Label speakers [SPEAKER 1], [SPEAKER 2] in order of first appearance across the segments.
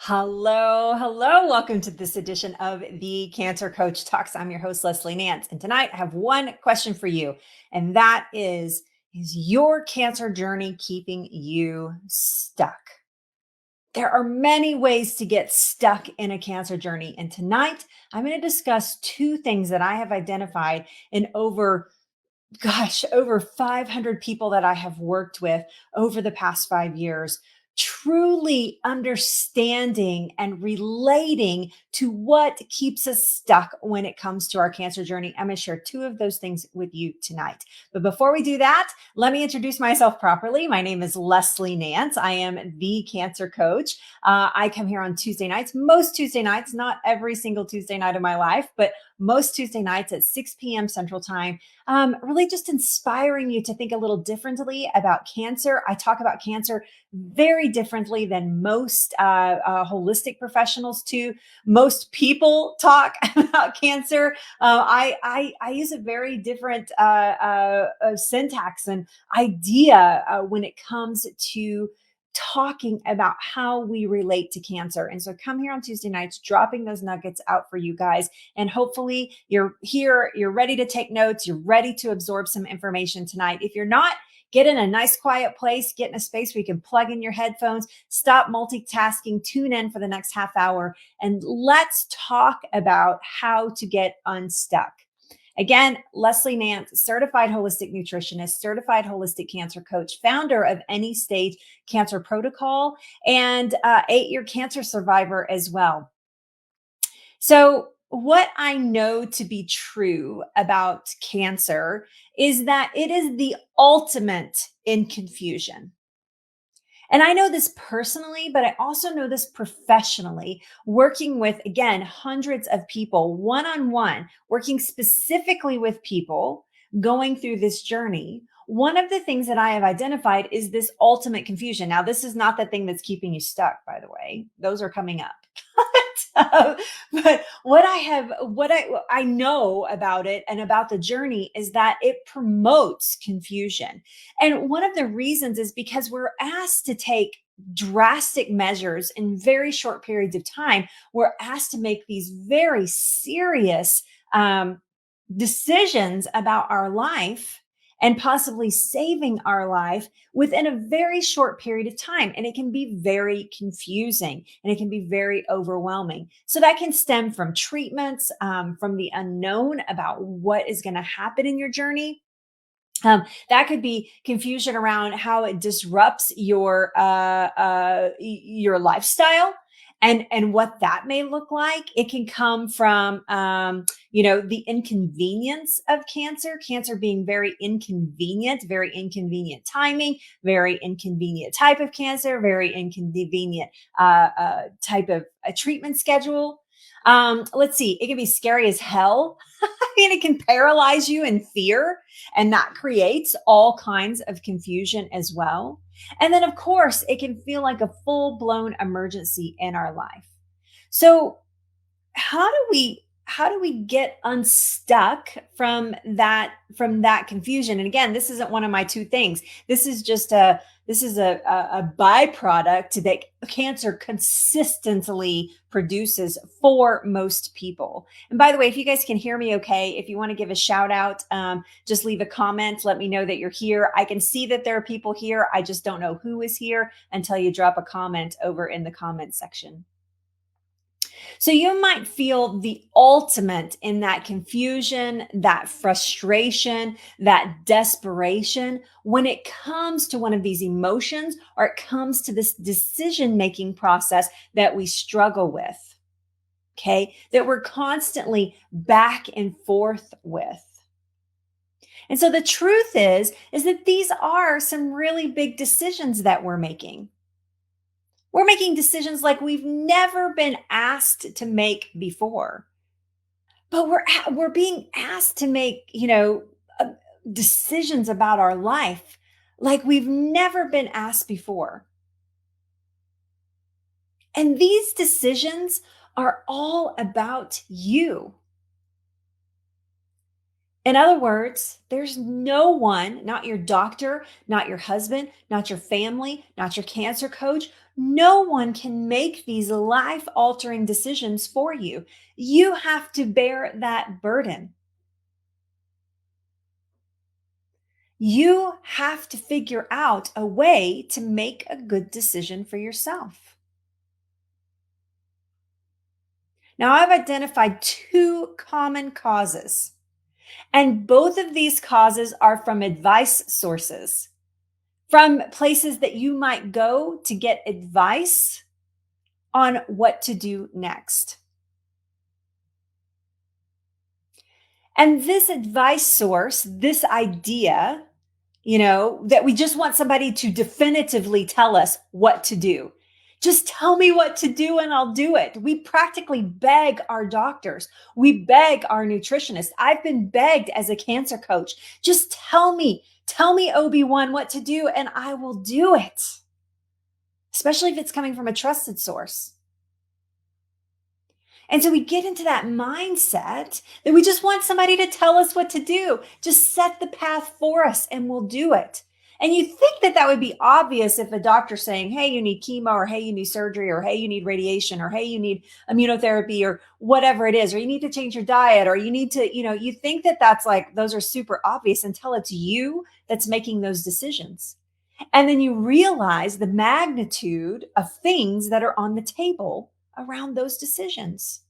[SPEAKER 1] Hello, hello. Welcome to this edition of the Cancer Coach Talks. I'm your host, Leslie Nance. And tonight I have one question for you. And that is your cancer journey keeping you stuck? There are many ways to get stuck in a cancer journey. And tonight I'm going to discuss two things that I have identified in over 500 people that I have worked with over the past 5 years, truly understanding and relating to what keeps us stuck when it comes to our cancer journey. I'm going to share two of those things with you tonight. But before we do that, let me introduce myself properly. My name is Leslie Nance. I am the cancer coach. I come here on Tuesday nights, most Tuesday nights, not every single Tuesday night of my life, but most Tuesday nights at 6 p.m. Central Time, really just inspiring you to think a little differently about cancer. I talk about cancer very differently than most holistic professionals do. Most people talk about cancer. I use a very different syntax and idea when it comes to talking about how we relate to cancer. And so come here on Tuesday nights, dropping those nuggets out for you guys. And hopefully you're here, you're ready to take notes, you're ready to absorb some information tonight. If you're not, get in a nice quiet place, get in a space where you can plug in your headphones, stop multitasking, tune in for the next half hour, and let's talk about how to get unstuck. Again, Leslie Nance, certified holistic nutritionist, certified holistic cancer coach, founder of Any Stage Cancer Protocol, and 8-year cancer survivor as well. So, what I know to be true about cancer is that it is the ultimate in confusion. And I know this personally, but I also know this professionally, working with, again, hundreds of people one on one, working specifically with people going through this journey. One of the things that I have identified is this ultimate confusion. Now, this is not the thing that's keeping you stuck, by the way, those are coming up. But what I know about it and about the journey is that it promotes confusion. And one of the reasons is because we're asked to take drastic measures in very short periods of time. We're asked to make these very serious decisions about our life and possibly saving our life within a very short period of time. And it can be very confusing and it can be very overwhelming. So that can stem from treatments, from the unknown about what is going to happen in your journey. That could be confusion around how it disrupts your lifestyle and what that may look like. It can come from the inconvenience of cancer being very inconvenient timing, very inconvenient type of cancer, very inconvenient type of a treatment schedule. Let's see, it can be scary as hell. I mean, it can paralyze you in fear, and that creates all kinds of confusion as well. And then, of course, it can feel like a full blown emergency in our life. So, how do we get unstuck from that confusion? And again, this isn't one of my two things. This is a byproduct that cancer consistently produces for most people. And by the way, if you guys can hear me okay, if you want to give a shout out, just leave a comment. Let me know that you're here. I can see that there are people here. I just don't know who is here until you drop a comment over in the comment section. So you might feel the ultimate in that confusion, that frustration, that desperation when it comes to one of these emotions or it comes to this decision making process that we struggle with. Okay. That we're constantly back and forth with. And so the truth is that these are some really big decisions that we're making. We're making decisions like we've never been asked to make before. But we're being asked to make, decisions about our life like we've never been asked before. And these decisions are all about you. In other words, there's no one, not your doctor, not your husband, not your family, not your cancer coach, No one can make these life altering decisions for you. You have to bear that burden. You have to figure out a way to make a good decision for yourself. Now, I've identified two common causes, and both of these causes are from advice sources, from places that you might go to get advice on what to do next. And this advice source, this idea, that we just want somebody to definitively tell us what to do. Just tell me what to do and I'll do it. We practically beg our doctors. We beg our nutritionists. I've been begged as a cancer coach. Just tell me OB1 what to do and I will do it. Especially if it's coming from a trusted source. And so we get into that mindset that we just want somebody to tell us what to do, just set the path for us and we'll do it. And you think that that would be obvious if a doctor's saying, hey, you need chemo, or hey, you need surgery, or hey, you need radiation, or hey, you need immunotherapy, or whatever it is, or you need to change your diet, or you need to, you think that that's like, those are super obvious until it's you that's making those decisions. And then you realize the magnitude of things that are on the table around those decisions,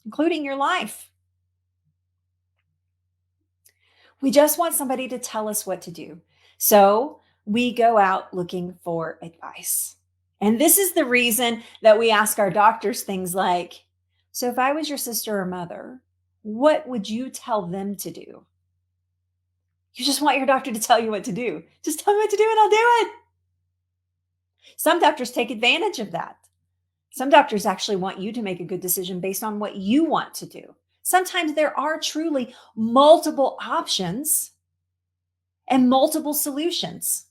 [SPEAKER 1] including your life. We just want somebody to tell us what to do. So we go out looking for advice. And this is the reason that we ask our doctors things like, so if I was your sister or mother, what would you tell them to do? You just want your doctor to tell you what to do. Just tell me what to do and I'll do it. Some doctors take advantage of that. Some doctors actually want you to make a good decision based on what you want to do. Sometimes there are truly multiple options and multiple solutions.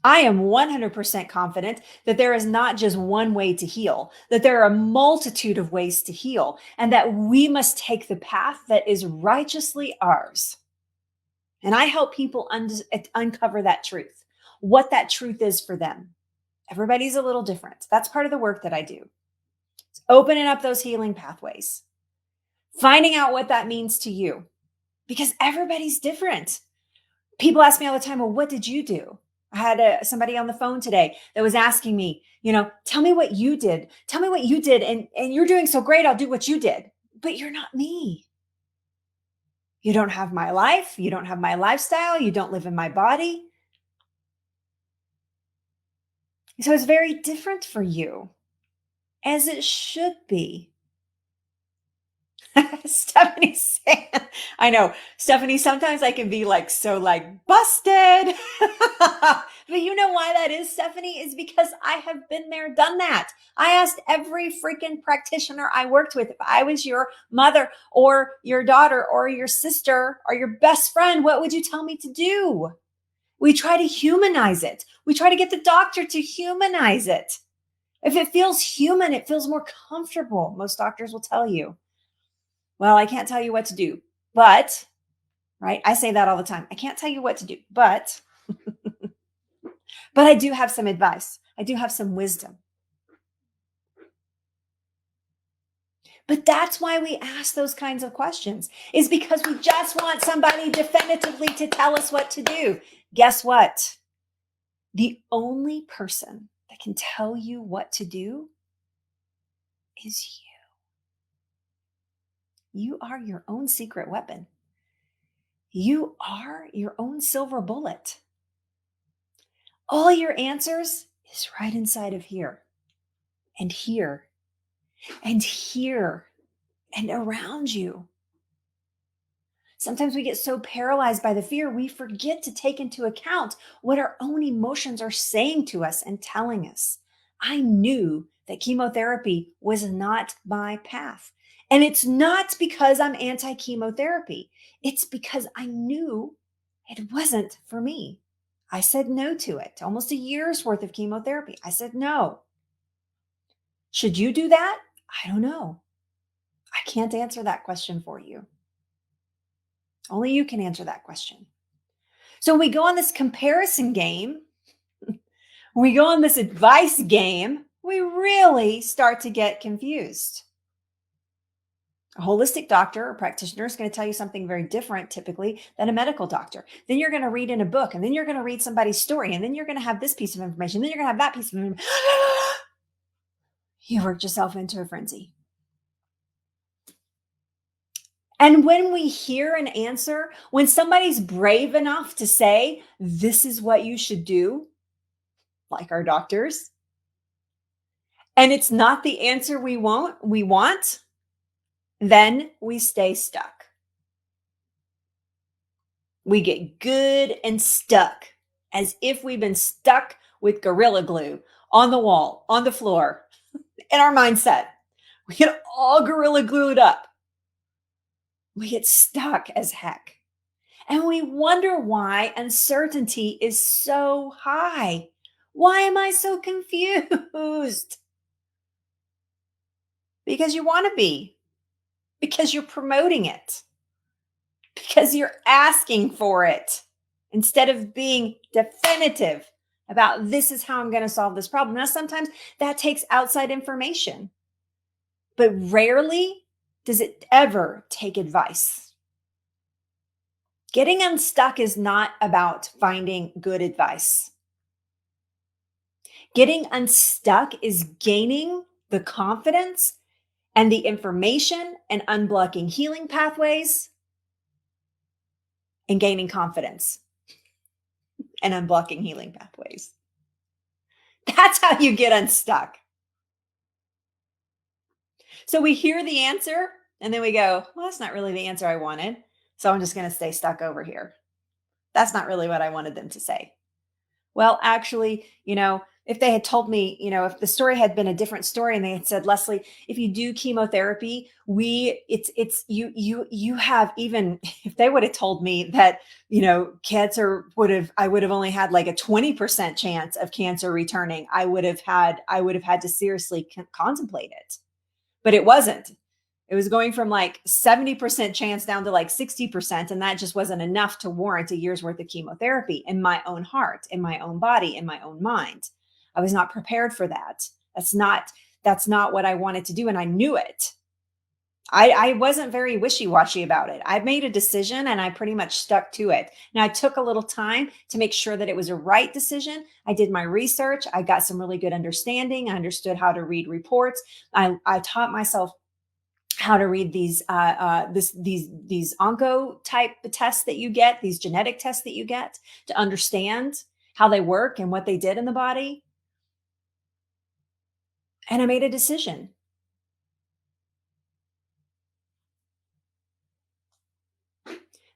[SPEAKER 1] I am 100% confident that there is not just one way to heal, that there are a multitude of ways to heal, and that we must take the path that is righteously ours. And I help people uncover that truth, what that truth is for them. Everybody's a little different. That's part of the work that I do. It's opening up those healing pathways, finding out what that means to you, because everybody's different. People ask me all the time, well, what did you do? I had somebody on the phone today that was asking me, tell me what you did. Tell me what you did. And you're doing so great. I'll do what you did. But you're not me. You don't have my life. You don't have my lifestyle. You don't live in my body. So it's very different for you, as it should be. Stephanie saying, I know, Stephanie, sometimes I can be so busted. But you know why that is, Stephanie? Is because I have been there, done that. I asked every freaking practitioner I worked with, if I was your mother or your daughter or your sister or your best friend, what would you tell me to do? We try to humanize it. We try to get the doctor to humanize it. If it feels human, it feels more comfortable. Most doctors will tell you, well, I can't tell you what to do, but, right? I say that all the time. I can't tell you what to do, but I do have some advice. I do have some wisdom. But that's why we ask those kinds of questions, is because we just want somebody definitively to tell us what to do. Guess what? The only person that can tell you what to do is you. You are your own secret weapon. You are your own silver bullet. All your answers is right inside of here and here and here and around you. Sometimes we get so paralyzed by the fear, we forget to take into account what our own emotions are saying to us and telling us. I knew that chemotherapy was not my path. And it's not because I'm anti-chemotherapy. It's because I knew it wasn't for me. I said no to it. Almost a year's worth of chemotherapy. I said no. Should you do that? I don't know. I can't answer that question for you. Only you can answer that question. So when we go on this comparison game, we go on this advice game, we really start to get confused. A holistic doctor or practitioner is going to tell you something very different typically than a medical doctor. Then you're going to read in a book, and then you're going to read somebody's story, and then you're going to have this piece of information, then you're going to have that piece of information. You worked yourself into a frenzy. And when we hear an answer, when somebody's brave enough to say, this is what you should do, like our doctors, and it's not the answer we want, then we stay stuck. We get good and stuck, as if we've been stuck with Gorilla Glue on the wall, on the floor, in our mindset. We get all Gorilla Glued up. We get stuck as heck. And we wonder why uncertainty is so high. Why am I so confused? Because you want to be, because you're promoting it, because you're asking for it instead of being definitive about this is how I'm going to solve this problem. Now, sometimes that takes outside information, but rarely does it ever take advice. Getting unstuck is not about finding good advice. Getting unstuck is gaining the confidence and the information and unblocking healing pathways and gaining confidence and unblocking healing pathways. That's how you get unstuck. So we hear the answer and then we go, well, that's not really the answer I wanted. So I'm just going to stay stuck over here. That's not really what I wanted them to say. Well, actually, if they had told me, if the story had been a different story and they had said, Leslie, if you do chemotherapy, you have, even if they would have told me that, I would have only had like a 20% chance of cancer returning. I would have had to seriously contemplate it, but it wasn't. It was going from like 70% chance down to like 60%. And that just wasn't enough to warrant a year's worth of chemotherapy in my own heart, in my own body, in my own mind. I was not prepared for that. That's not what I wanted to do. And I knew it. I wasn't very wishy-washy about it. I made a decision and I pretty much stuck to it. Now, I took a little time to make sure that it was a right decision. I did my research. I got some really good understanding. I understood how to read reports. I taught myself how to read these onco type tests that you get, these genetic tests that you get, to understand how they work and what they did in the body. And I made a decision.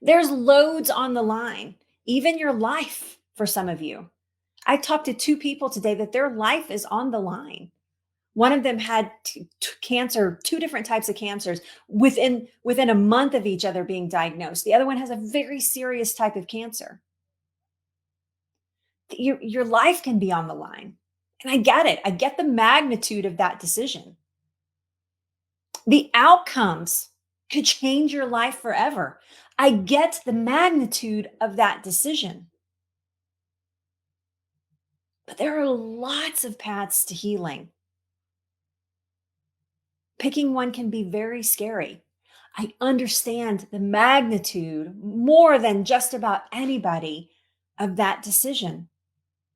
[SPEAKER 1] There's loads on the line, even your life for some of you. I talked to two people today that their life is on the line. One of them had cancer, two different types of cancers within a month of each other being diagnosed. The other one has a very serious type of cancer. Your life can be on the line. And I get it. I get the magnitude of that decision. The outcomes could change your life forever. I get the magnitude of that decision. But there are lots of paths to healing. Picking one can be very scary. I understand the magnitude more than just about anybody of that decision.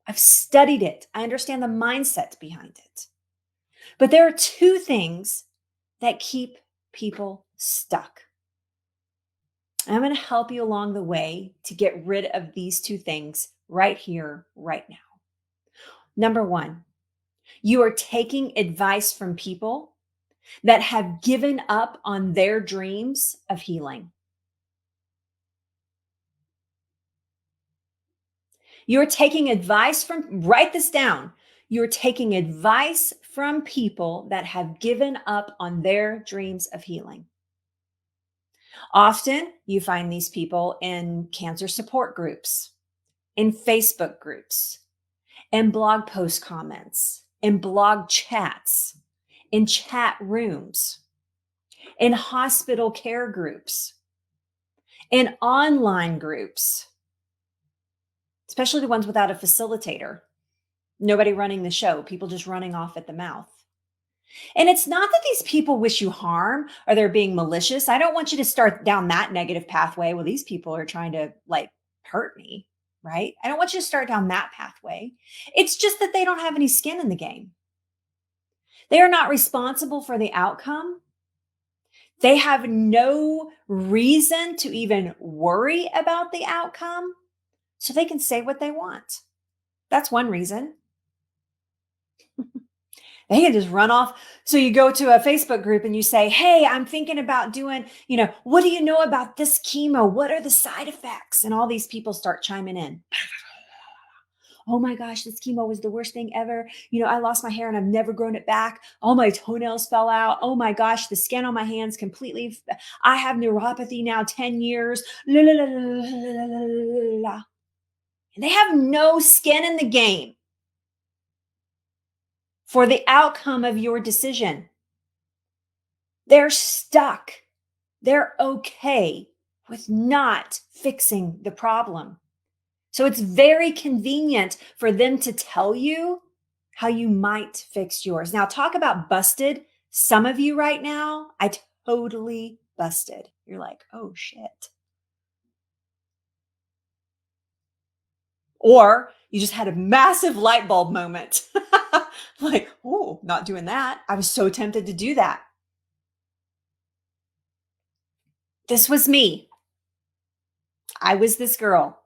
[SPEAKER 1] I've studied it. I understand the mindset behind it. But there are two things that keep people stuck. I'm going to help you along the way to get rid of these two things right here, right now. Number one, you are taking advice from people that have given up on their dreams of healing. You're taking advice from, write this down. You're taking advice from people that have given up on their dreams of healing. Often you find these people in cancer support groups, in Facebook groups, in blog post comments, in blog chats, in chat rooms, in hospital care groups, in online groups, especially the ones without a facilitator. Nobody running the show, people just running off at the mouth. And it's not that these people wish you harm or they're being malicious. I don't want you to start down that negative pathway. Well, these people are trying to like hurt me, right? I don't want you to start down that pathway. It's just that they don't have any skin in the game. They are not responsible for the outcome. They have no reason to even worry about the outcome, so they can say what they want. That's one reason. They can just run off. So you go to a Facebook group and you say, "Hey, I'm thinking about doing, what do you know about this chemo? What are the side effects?" And all these people start chiming in. "Oh my gosh, this chemo was the worst thing ever. I lost my hair and I've never grown it back. All my toenails fell out. Oh my gosh, the skin on my hands completely. I have neuropathy now 10 years. La, la, la, la, la, la, la, la." And they have no skin in the game for the outcome of your decision. They're stuck. They're okay with not fixing the problem. So it's very convenient for them to tell you how you might fix yours. Now, talk about busted. Some of you right now, I totally busted. You're like, "Oh shit." Or you just had a massive light bulb moment. Like, "Oh, not doing that. I was so tempted to do that." This was me. I was this girl.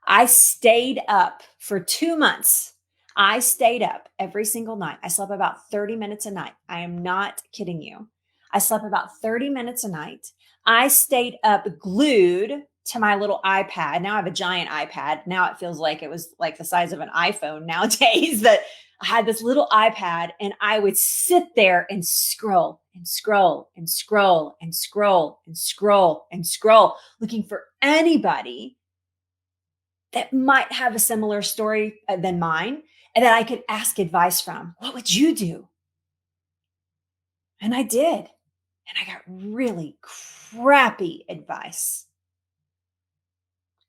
[SPEAKER 1] I stayed up for 2 months. I stayed up every single night. I slept about 30 minutes a night. I am not kidding you. I slept about 30 minutes a night. I stayed up glued to my little iPad. Now I have a giant iPad. Now it feels like it was like the size of an iPhone nowadays, that I had this little iPad and I would sit there and scroll and scroll and scroll and scroll and scroll and scroll, looking for anybody that might have a similar story than mine and that I could ask advice from. What would you do? And I did. And I got really crappy advice.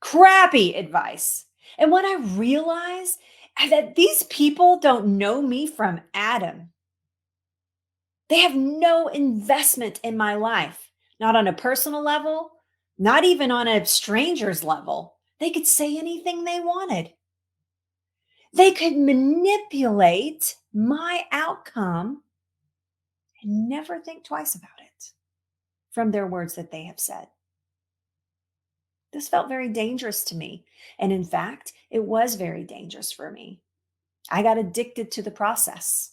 [SPEAKER 1] Crappy advice. And when I realized that these people don't know me from Adam, they have no investment in my life, not on a personal level, not even on a stranger's level. They could say anything they wanted. They could manipulate my outcome and never think twice about it from their words that they have said. This felt very dangerous to me. And in fact, it was very dangerous for me. I got addicted to the process.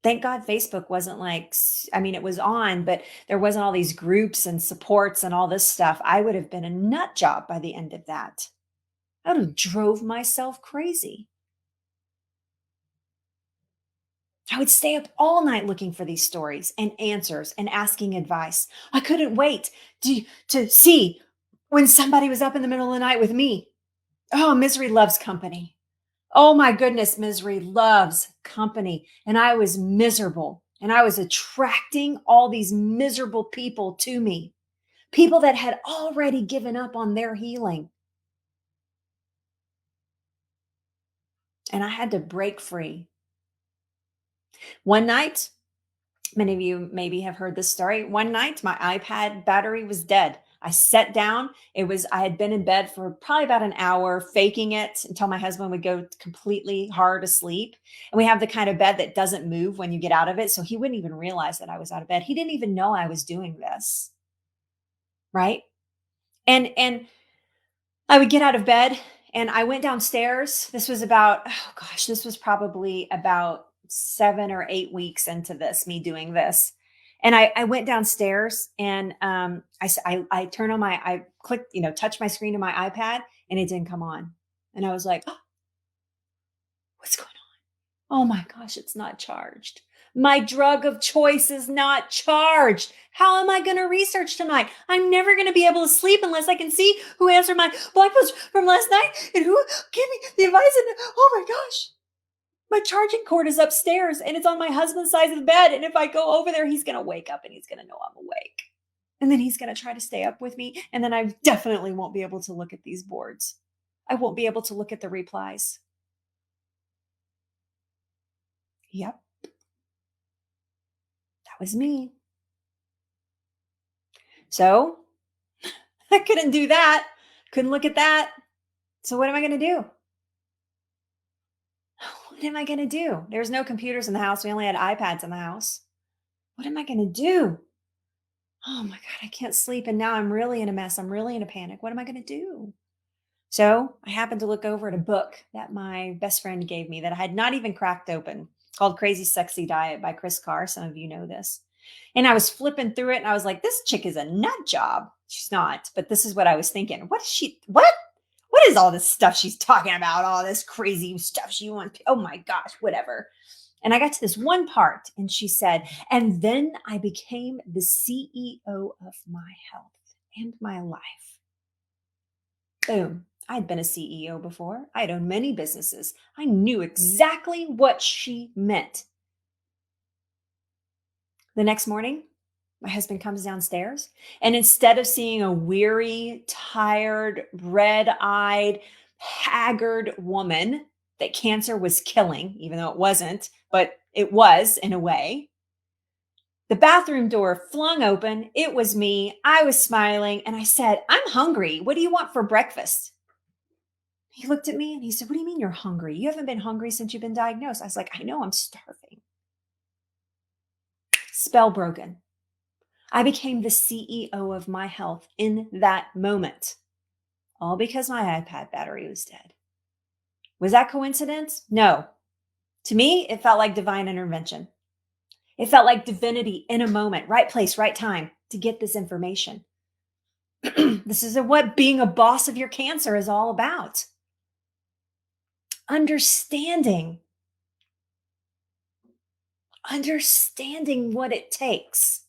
[SPEAKER 1] Thank God Facebook wasn't like, I mean, it was on, but there wasn't all these groups and supports and all this stuff. I would have been a nut job by the end of that. I would have drove myself crazy. I would stay up all night looking for these stories and answers and asking advice. I couldn't wait to see when somebody was up in the middle of the night with me. Oh, misery loves company. Oh my goodness, misery loves company. And I was miserable and I was attracting all these miserable people to me, people that had already given up on their healing. And I had to break free. One night, many of you maybe have heard this story. One night, my iPad battery was dead. I sat down. I had been in bed for probably about an hour, faking it until my husband would go completely hard asleep. And we have the kind of bed that doesn't move when you get out of it. So he wouldn't even realize that I was out of bed. He didn't even know I was doing this. Right. And I would get out of bed and I went downstairs. This was about, oh gosh, this was probably about 7 or 8 weeks into this, me doing this. And I went downstairs and I turned on I clicked, touched my screen to my iPad and it didn't come on. And I was like, oh, what's going on? Oh my gosh, it's not charged. My drug of choice is not charged. How am I going to research tonight? I'm never going to be able to sleep unless I can see who answered my blog post from last night and who gave me the advice. And oh my gosh, my charging cord is upstairs and it's on my husband's side of the bed. And if I go over there, he's going to wake up and he's going to know I'm awake. And then he's going to try to stay up with me. And then I definitely won't be able to look at these boards. I won't be able to look at the replies. Yep, that was me. So I couldn't do that. Couldn't look at that. So what am I going to do? What am I going to do? There's no computers in the house. We only had iPads in the house. What am I going to do? Oh my God, I can't sleep. And now I'm really in a mess. I'm really in a panic. What am I going to do? So I happened to look over at a book that my best friend gave me that I had not even cracked open, called Crazy Sexy Diet by Chris Carr. Some of you know this. And I was flipping through it and I was like, this chick is a nut job. She's not, but this is what I was thinking. What is she? What is all this stuff she's talking about? All this crazy stuff she wants. Oh my gosh, whatever. And I got to this one part and she said, and then I became the CEO of my health and my life. Boom. I'd been a CEO before. I'd owned many businesses. I knew exactly what she meant. The next morning, my husband comes downstairs, and instead of seeing a weary, tired, red eyed, haggard woman that cancer was killing, even though it wasn't, but it was in a way, the bathroom door flung open. It was me. I was smiling, and I said, I'm hungry. What do you want for breakfast? He looked at me and he said, what do you mean you're hungry? You haven't been hungry since you've been diagnosed. I was like, I know, I'm starving. Spell broken. I became the CEO of my health in that moment, all because my iPad battery was dead. Was that coincidence? No. To me, it felt like divine intervention. It felt like divinity in a moment, right place, right time to get this information. This is what being a boss of your cancer is all about. Understanding what it takes.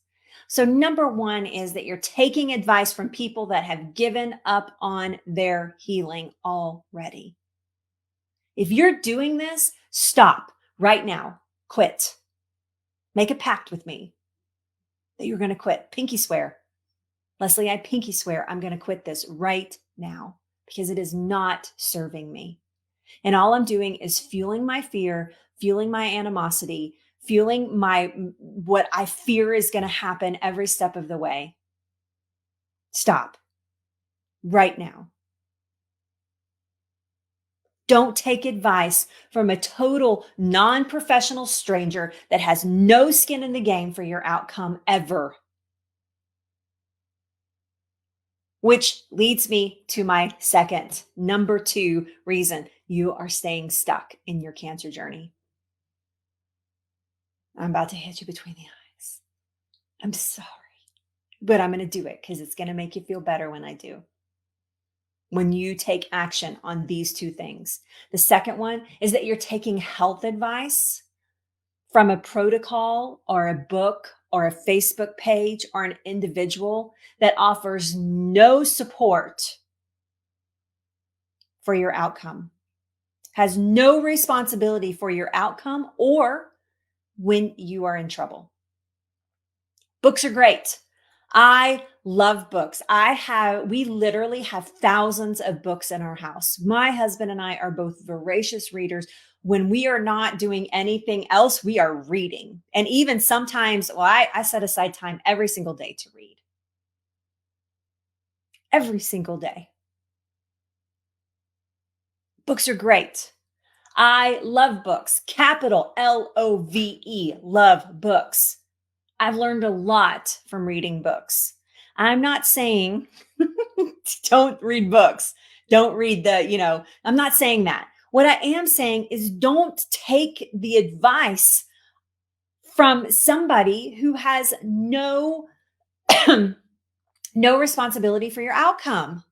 [SPEAKER 1] So, number one is that you're taking advice from people that have given up on their healing already. If you're doing this, stop right now. Quit. Make a pact with me that you're going to quit. Pinky swear. Leslie, I pinky swear I'm going to quit this right now because it is not serving me. And all I'm doing is fueling my fear, fueling my animosity, fueling what I fear is going to happen every step of the way. Stop right now. Don't take advice from a total non-professional stranger that has no skin in the game for your outcome ever. Which leads me to my second, number 2 reason you are staying stuck in your cancer journey. I'm about to hit you between the eyes. I'm sorry, but I'm going to do it because it's going to make you feel better when I do. When you take action on these 2 things. The second one is that you're taking health advice from a protocol or a book or a Facebook page or an individual that offers no support for your outcome, has no responsibility for your outcome or when you are in trouble. Books are great. I love books. We literally have thousands of books in our house. My husband and I are both voracious readers. When we are not doing anything else, we are reading. And even sometimes, I set aside time every single day to read. Every single day. Books are great. I love books. Capital LOVE, love books. I've learned a lot from reading books. I'm not saying don't read books. Don't read I'm not saying that. What I am saying is don't take the advice from somebody who has no no responsibility for your outcome.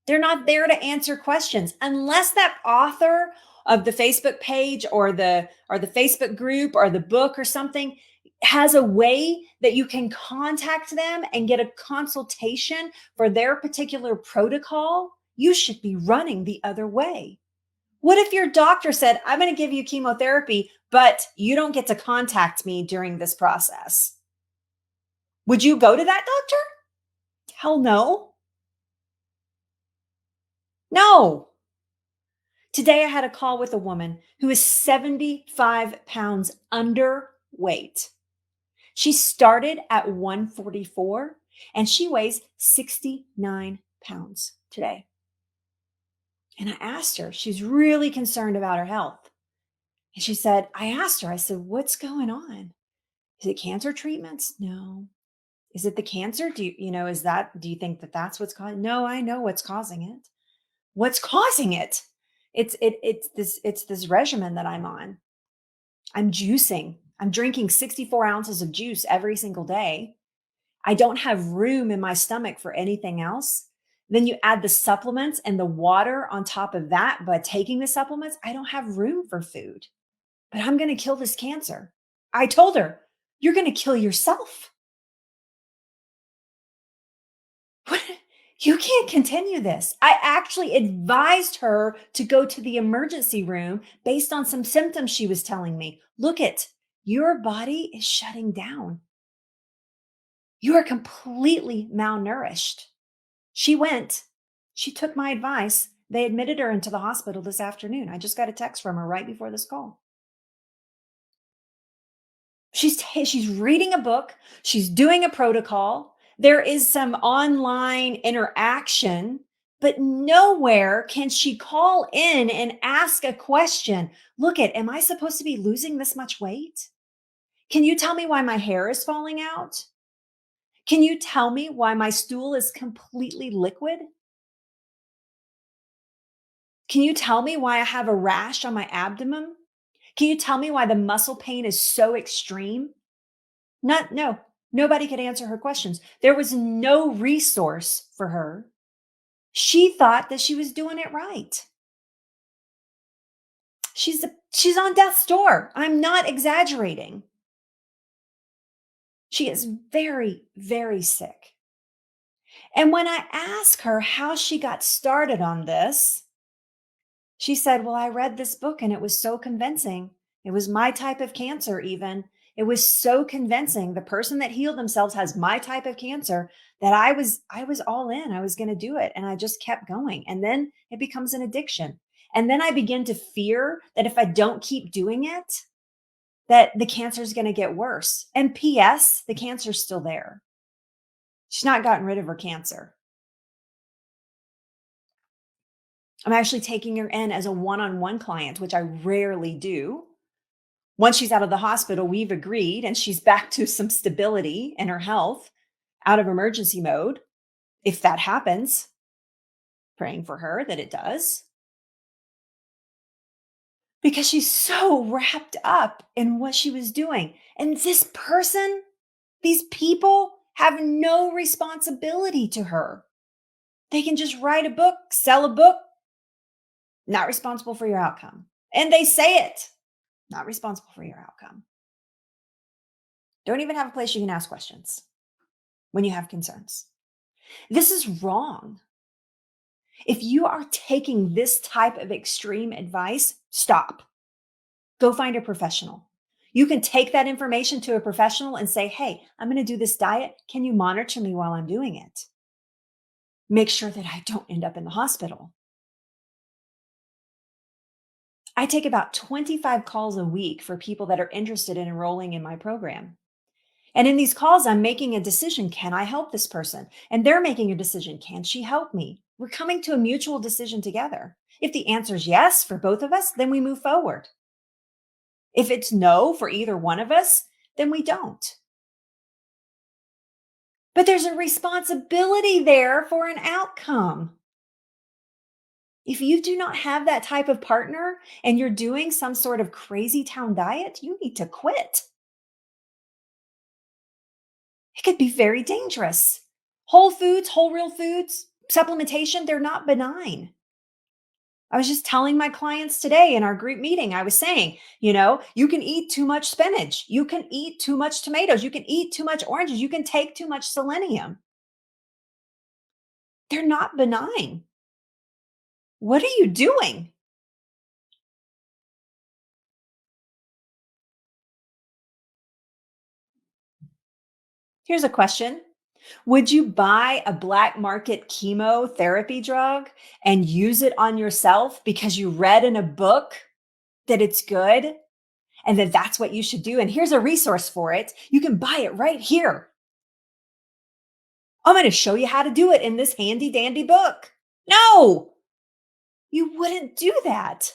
[SPEAKER 1] They're not there to answer questions unless that author of the Facebook page or the Facebook group or the book or something has a way that you can contact them and get a consultation for their particular protocol. You should be running the other way. What if your doctor said, I'm going to give you chemotherapy, but you don't get to contact me during this process? Would you go to that doctor? Hell no. No. Today I had a call with a woman who is 75 pounds underweight. She started at 144 and she weighs 69 pounds today. And I asked her, she's really concerned about her health. And she said, I asked her, I said, what's going on? Is it cancer treatments? No. Is it the cancer? Do you think that that's what's causing? No, I know what's causing it. What's causing it? It's this regimen that I'm on. I'm juicing. I'm drinking 64 ounces of juice every single day. I don't have room in my stomach for anything else. Then you add the supplements and the water on top of that. By taking the supplements, I don't have room for food, but I'm going to kill this cancer. I told her, you're going to kill yourself. What? You can't continue this. I actually advised her to go to the emergency room based on some symptoms she was telling me. Look it, your body is shutting down. You are completely malnourished. She went, she took my advice. They admitted her into the hospital this afternoon. I just got a text from her right before this call. She's reading a book, she's doing a protocol. There is some online interaction, but nowhere can she call in and ask a question. Look at, am I supposed to be losing this much weight? Can you tell me why my hair is falling out? Can you tell me why my stool is completely liquid? Can you tell me why I have a rash on my abdomen? Can you tell me why the muscle pain is so extreme? Not, no, nobody could answer her questions. There was no resource for her. She thought that she was doing it right. She's on death's door. I'm not exaggerating. She is very, very sick. And when I ask her how she got started on this, she said, well, I read this book and it was so convincing. It was my type of cancer, even. It was so convincing. The person that healed themselves has my type of cancer that I was all in. I was going to do it. And I just kept going. And then it becomes an addiction. And then I begin to fear that if I don't keep doing it, that the cancer is going to get worse. And P.S., the cancer's still there. She's not gotten rid of her cancer. I'm actually taking her in as a one-on-one client, which I rarely do. Once she's out of the hospital, we've agreed and she's back to some stability in her health, out of emergency mode. If that happens, praying for her that it does, because she's so wrapped up in what she was doing. And this person, these people have no responsibility to her. They can just write a book, sell a book, not responsible for your outcome. And they say it, not responsible for your outcome. Don't even have a place you can ask questions when you have concerns. This is wrong. If you are taking this type of extreme advice, stop. Go find a professional. You can take that information to a professional and say, hey, I'm going to do this diet. Can you monitor me while I'm doing it? Make sure that I don't end up in the hospital. I take about 25 calls a week for people that are interested in enrolling in my program. And in these calls, I'm making a decision. Can I help this person? And they're making a decision. Can she help me? We're coming to a mutual decision together. If the answer is yes for both of us, then we move forward. If it's no for either one of us, then we don't. But there's a responsibility there for an outcome. If you do not have that type of partner and you're doing some sort of crazy town diet, you need to quit. It could be very dangerous. Whole foods, whole real foods, supplementation, they're not benign. I was just telling my clients today in our group meeting, I was saying, you can eat too much spinach. You can eat too much tomatoes. You can eat too much oranges. You can take too much selenium. They're not benign. What are you doing? Here's a question. Would you buy a black market chemotherapy drug and use it on yourself because you read in a book that it's good and that that's what you should do? And here's a resource for it. You can buy it right here. I'm going to show you how to do it in this handy dandy book. No, you wouldn't do that.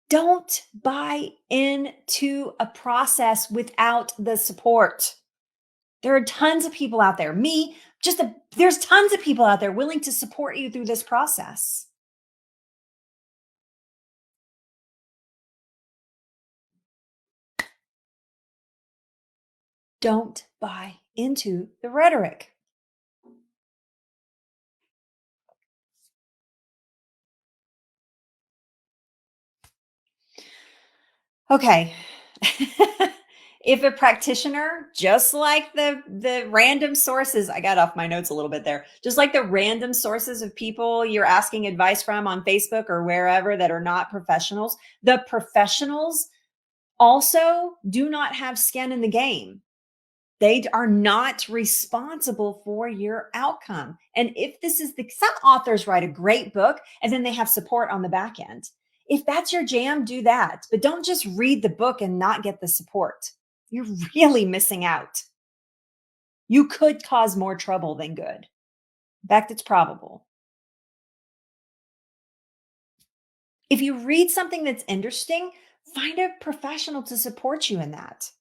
[SPEAKER 1] Don't buy into a process without the support. There are tons of people out there, there's tons of people out there willing to support you through this process. Don't buy into the rhetoric. Okay. If a practitioner, just like the random sources, I got off my notes a little bit there, just like the random sources of people you're asking advice from on Facebook or wherever that are not professionals, the professionals also do not have skin in the game. They are not responsible for your outcome. And if this is some authors write a great book and then they have support on the back end. If that's your jam, do that. But don't just read the book and not get the support. You're really missing out. You could cause more trouble than good. In fact, it's probable. If you read something that's interesting, find a professional to support you in that.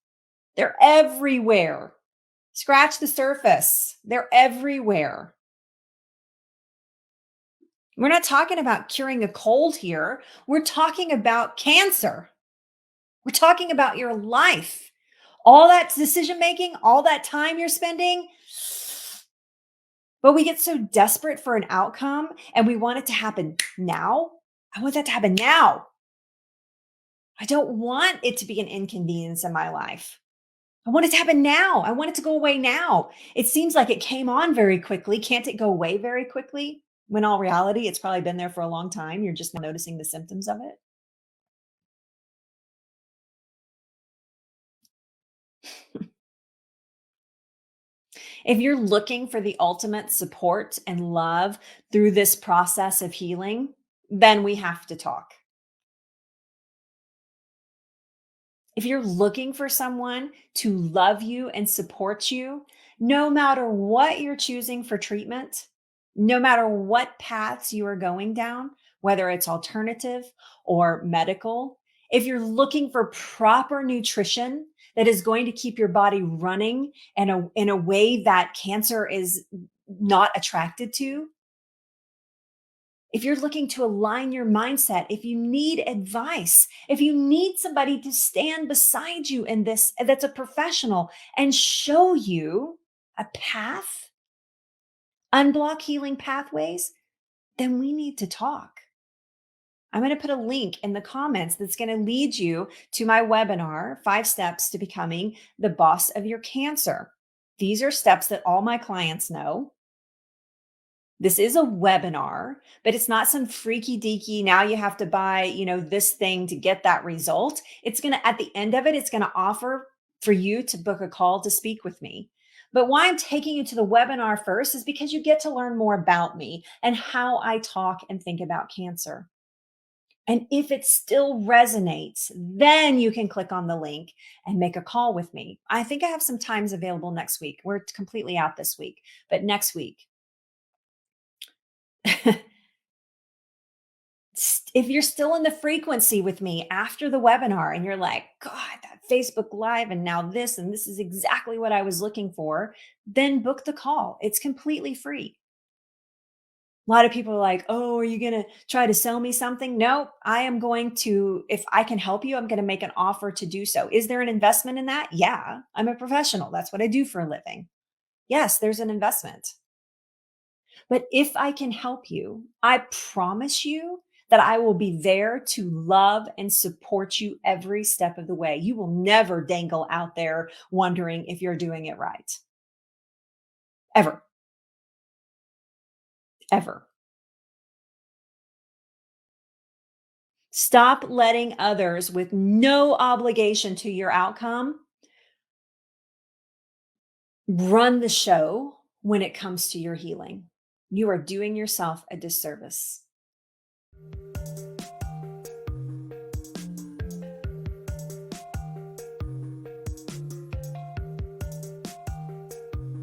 [SPEAKER 1] They're everywhere. Scratch the surface. They're everywhere. We're not talking about curing a cold here. We're talking about cancer. We're talking about your life. All that decision making, all that time you're spending. But we get so desperate for an outcome and we want it to happen now. I want that to happen now. I don't want it to be an inconvenience in my life. I want it to happen now. I want it to go away now. It seems like it came on very quickly. Can't it go away very quickly? When all reality, it's probably been there for a long time. You're just noticing the symptoms of it. If you're looking for the ultimate support and love through this process of healing, then we have to talk. If you're looking for someone to love you and support you, no matter what you're choosing for treatment, no matter what paths you are going down, whether it's alternative or medical, if you're looking for proper nutrition that is going to keep your body running in a way that cancer is not attracted to, if you're looking to align your mindset, if you need advice, if you need somebody to stand beside you in this, that's a professional and show you a path, unblock healing pathways, then we need to talk. I'm going to put a link in the comments that's going to lead you to my webinar, 5 Steps to Becoming the Boss of Your Cancer. These are steps that all my clients know. This is a webinar, but it's not some freaky deaky. Now you have to buy, this thing to get that result. It's going to, at the end of it, it's going to offer for you to book a call to speak with me. But why I'm taking you to the webinar first is because you get to learn more about me and how I talk and think about cancer. And if it still resonates, then you can click on the link and make a call with me. I think I have some times available next week. We're completely out this week, but next week. If you're still in the frequency with me after the webinar and you're like, God, that Facebook Live and now this, and this is exactly what I was looking for, then book the call. It's completely free. A lot of people are like, oh, are you going to try to sell me something? No, I am going to, if I can help you, I'm going to make an offer to do so. Is there an investment in that? Yeah, I'm a professional. That's what I do for a living. Yes, there's an investment. But if I can help you, I promise you that I will be there to love and support you every step of the way. You will never dangle out there wondering if you're doing it right. Ever, ever. Stop letting others with no obligation to your outcome run the show when it comes to your healing. You are doing yourself a disservice.